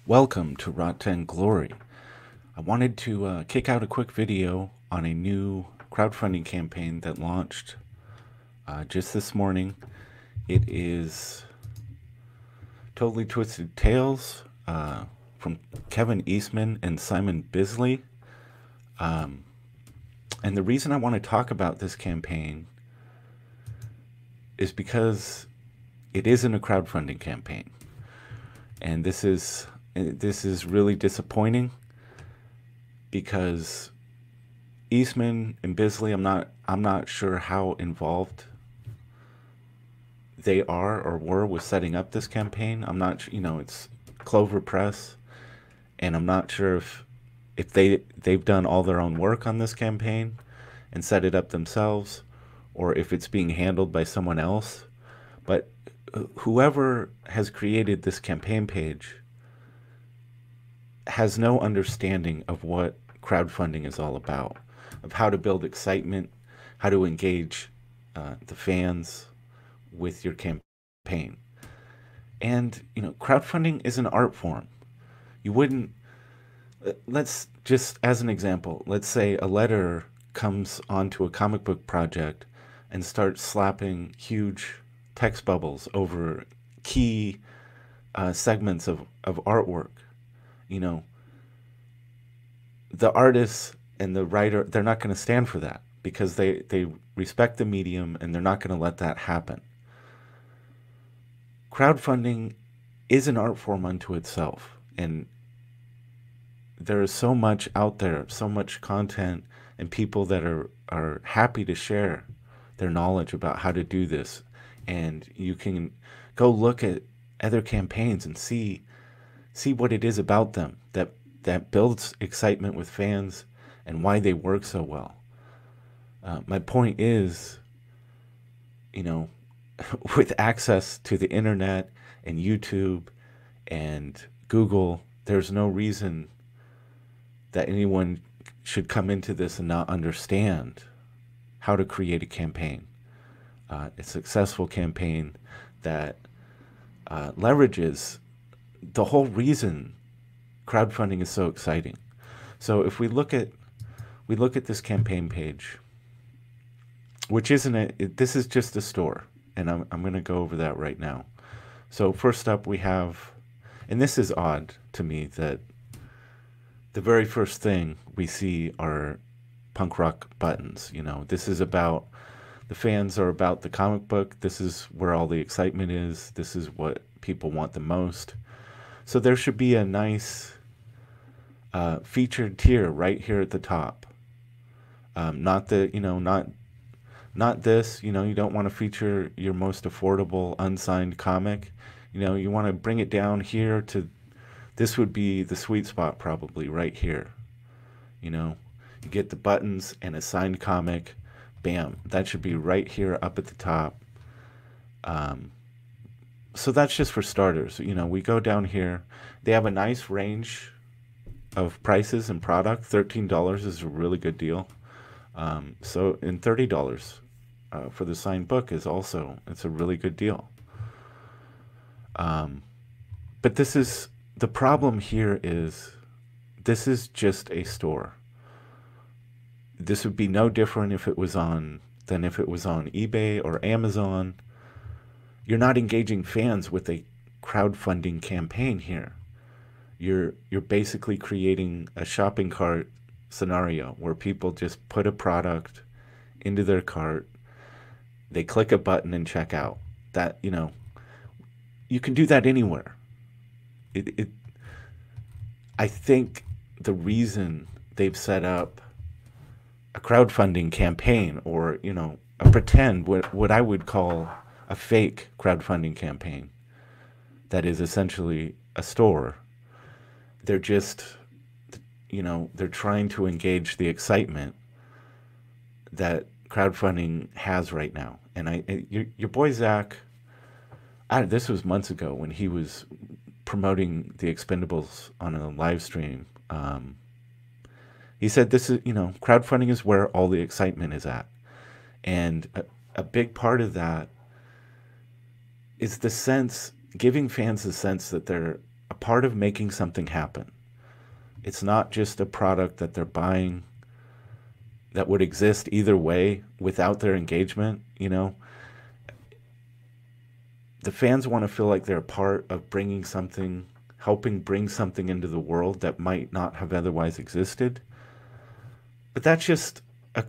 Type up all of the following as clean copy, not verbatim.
Welcome to Rot 10 Glory. I wanted to kick out a quick video on a new crowdfunding campaign that launched just this morning. It is Totally Twisted Tales from Kevin Eastman and Simon Bisley. And the reason I want to talk about this campaign is because it isn't a crowdfunding campaign. And this is really disappointing because Eastman and Bisley, I'm not sure how involved they are or were with setting up this campaign. I'm not, it's Clover Press, and I'm not sure if they've done all their own work on this campaign and set it up themselves, or if it's being handled by someone else. But whoever has created this campaign page has no understanding of what crowdfunding is all about, of how to build excitement, how to engage the fans with your campaign. And, crowdfunding is an art form. You wouldn't, let's just, as an example, let's say a letterer comes onto a comic book project and starts slapping huge text bubbles over key segments of artwork. The artist and the writer, they're not going to stand for that because they respect the medium and they're not going to let that happen. Crowdfunding is an art form unto itself, and there is so much out there, so much content, and people that are happy to share their knowledge about how to do this. And you can go look at other campaigns and see what it is about them that builds excitement with fans and why they work so well. My point is, with access to the internet and YouTube and Google, there's no reason that anyone should come into this and not understand how to create a campaign. A successful campaign that leverages the whole reason crowdfunding is so exciting. So if we look at this campaign page, which isn't this is just a store, and I'm going to go over that right now. So first up we have, and this is odd to me, that the very first thing we see are punk rock buttons. This is about, the fans are about the comic book. This is where all the excitement is. This is what people want the most. So there should be a nice featured tier right here at the top. Not this. You don't want to feature your most affordable unsigned comic. You want to bring it down here to, this would be the sweet spot probably right here. You get the buttons and a signed comic. Bam, that should be right here up at the top. So that's just for starters. We go down here. They have a nice range of prices and product. $13 is a really good deal. And $30 for the signed book is also, it's a really good deal. But the problem here is, this is just a store. This would be no different if it was on eBay or Amazon. You're not engaging fans with a crowdfunding campaign here. You're basically creating a shopping cart scenario where people just put a product into their cart, they click a button and check out. That, you can do that anywhere. I think the reason they've set up a crowdfunding campaign, or a pretend, what I would call a fake crowdfunding campaign that is essentially a store, they're just, they're trying to engage the excitement that crowdfunding has right now. And your boy Zach, this was months ago when he was promoting the Expendables on a live stream. He said this is, crowdfunding is where all the excitement is at. And a big part of that is the sense, giving fans the sense that they're a part of making something happen. It's not just a product that they're buying that would exist either way without their engagement. You know, the fans want to feel like they're part of bringing something, helping bring something into the world that might not have otherwise existed. But that's just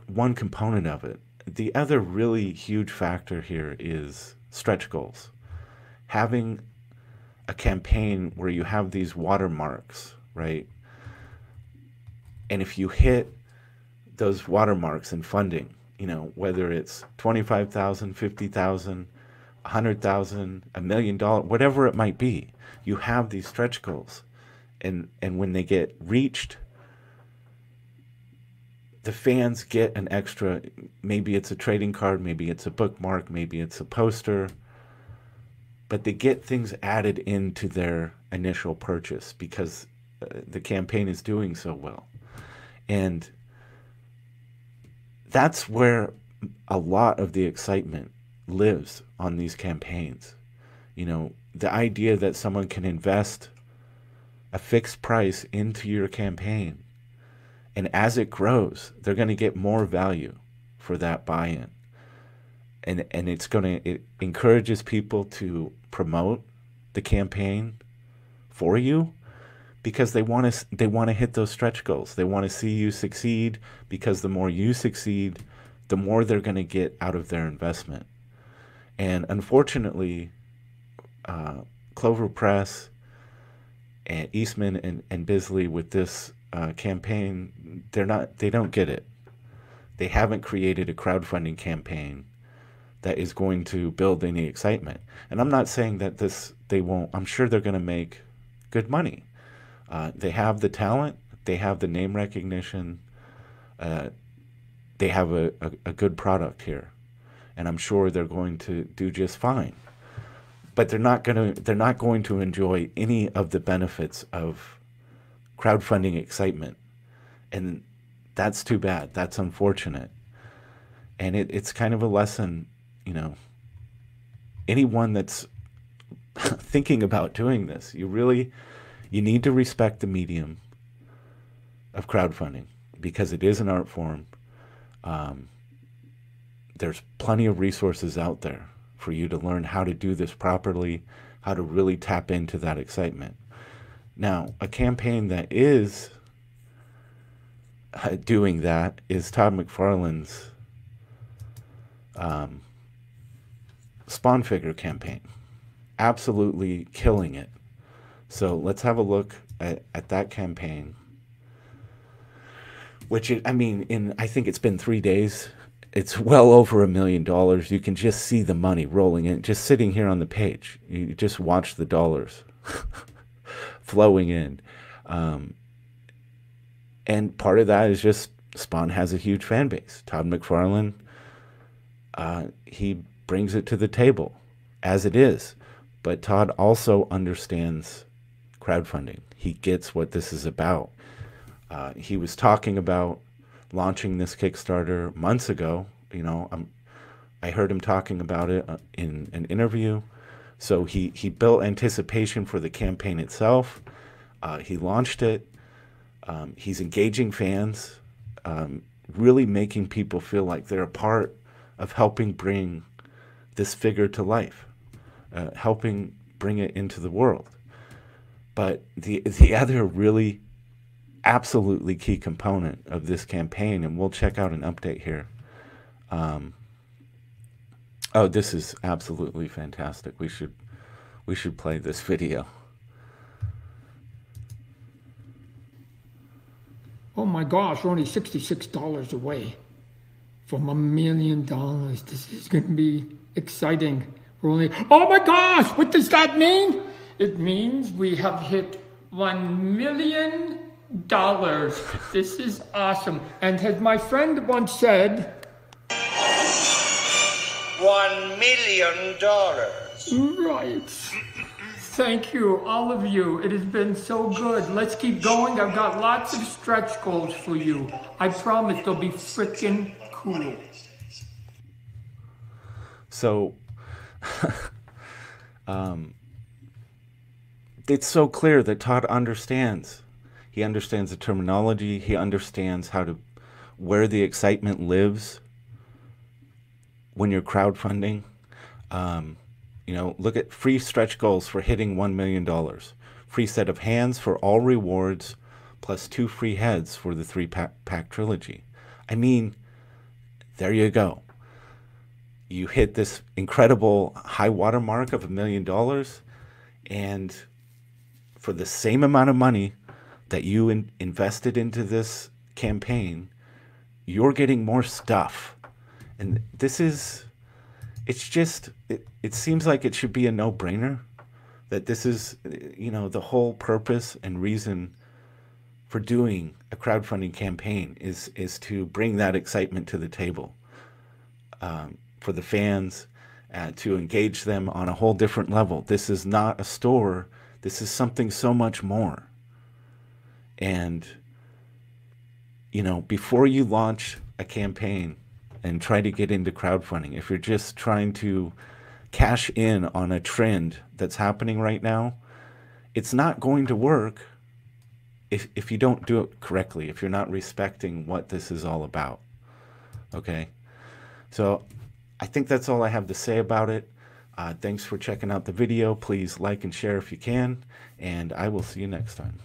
one component of it. The other really huge factor here is stretch goals. Having a campaign where you have these watermarks, right? And if you hit those watermarks in funding, you know, whether it's 25,000, 50,000, 100,000, $1 million, whatever it might be, you have these stretch goals. And when they get reached, the fans get an extra, maybe it's a trading card, maybe it's a bookmark, maybe it's a poster, but they get things added into their initial purchase because the campaign is doing so well. And that's where a lot of the excitement lives on these campaigns. You know, the idea that someone can invest a fixed price into your campaign, and as it grows, they're going to get more value for that buy-in. And it encourages people to promote the campaign for you because they want to hit those stretch goals. They want to see you succeed because the more you succeed, the more they're going to get out of their investment. And unfortunately, Clover Press and Eastman and Bisley with this campaign, they don't get it. They haven't created a crowdfunding campaign that is going to build any excitement. And I'm not saying that they won't. I'm sure they're going to make good money. They have the talent, they have the name recognition, they have a good product here, and I'm sure they're going to do just fine. But they're not going to enjoy any of the benefits of crowdfunding excitement, and that's too bad. That's unfortunate, and it's kind of a lesson, you know. Anyone that's thinking about doing this, you need to respect the medium of crowdfunding because it is an art form. There's plenty of resources out there for you to learn how to do this properly, how to really tap into that excitement. Now, a campaign that is doing that is Todd McFarlane's Spawn figure campaign. Absolutely killing it. So let's have a look at that campaign, which I think it's been 3 days. It's well over $1 million. You can just see the money rolling in, just sitting here on the page. You just watch the dollars flowing in. And part of that is just Spawn has a huge fan base. Todd McFarlane, he brings it to the table as it is. But Todd also understands crowdfunding. He gets what this is about. He was talking about launching this Kickstarter months ago. You know, I heard him talking about it in an interview. So he built anticipation for the campaign itself. He launched it. He's engaging fans, really making people feel like they're a part of helping bring this figure to life, helping bring it into the world. But the other really absolutely key component of this campaign, and we'll check out an update here. Oh, this is absolutely fantastic. We should play this video. Oh my gosh, we're only $66 away from $1 million. This is going to be exciting. We're only, oh my gosh, what does that mean? It means we have hit $1 million. This is awesome. And as my friend once said, $1 million. Right. Thank you, all of you. It has been so good. Let's keep going. I've got lots of stretch goals for you. I promise they'll be freaking cool. it's so clear that Todd understands. He understands the terminology. He understands where the excitement lives when you're crowdfunding. Look at free stretch goals for hitting $1 million. Free set of hands for all rewards, plus 2 free heads for the 3-pack trilogy. I mean, there you go. You hit this incredible high water mark of $1 million, and for the same amount of money that you invested into this campaign, you're getting more stuff. And it seems like it should be a no-brainer that this is, the whole purpose and reason for doing a crowdfunding campaign is to bring that excitement to the table for the fans, to engage them on a whole different level. This is not a store. This is something so much more. And, before you launch a campaign and try to get into crowdfunding, if you're just trying to cash in on a trend that's happening right now, it's not going to work if you don't do it correctly, if you're not respecting what this is all about. Okay? So I think that's all I have to say about it. Thanks for checking out the video. Please like and share if you can, and I will see you next time.